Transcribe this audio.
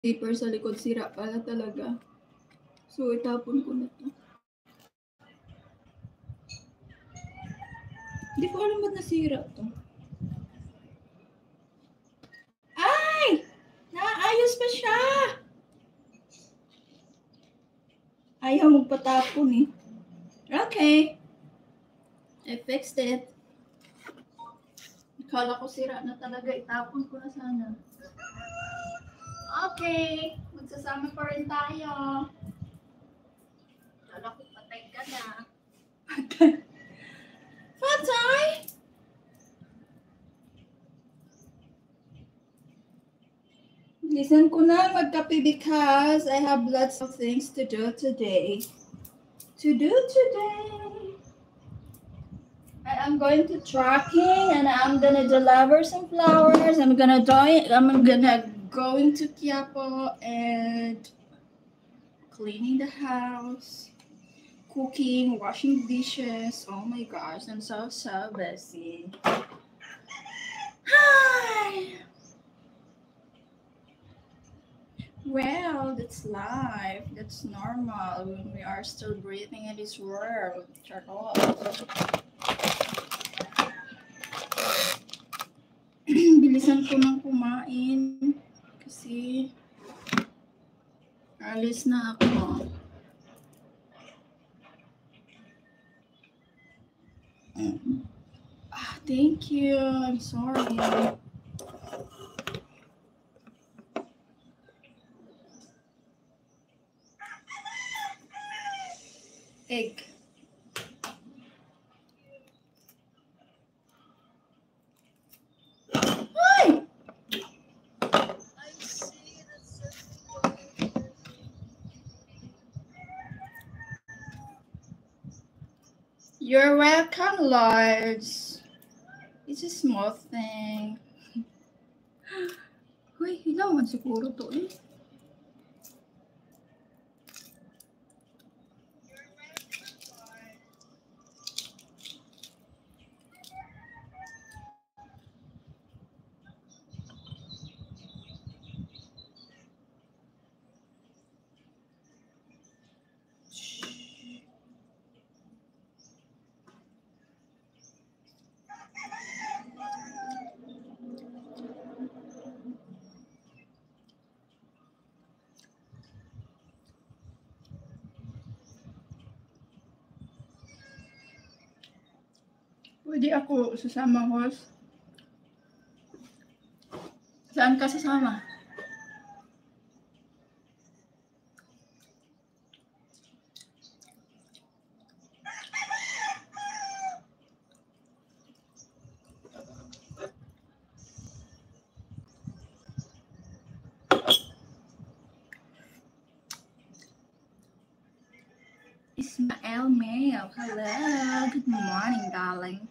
paper sa likod, sira pala talaga. So, itapon ko na to. Hindi ko alam ba't nasira to. Ay! Naayos pa siya! Ayaw magpatapon eh. Okay. I fixed it. Akala ko sira na talaga. Itapon ko na sana. Okay. Magsasama pa rin tayo. Akala ko patay ka na. Patay? Listen ko na magkape because I have lots of things to do today. I'm going to trekking and I'm gonna deliver some flowers. I'm gonna going to Quiapo and cleaning the house, cooking, washing dishes. Oh my gosh, I'm so busy. Hi. Well, that's life. That's normal when we are still breathing in this world. Charot. Bilisan ko nang kumain kasi alis na ako. Thank you. I'm sorry. Egg. Hi! You're welcome, Lords. It's a small thing. Uy, hilawan siguro to eh. Pwede ako sasama, host. Saan ka sasama? Ismael Mayo. Hello. Good morning, darling.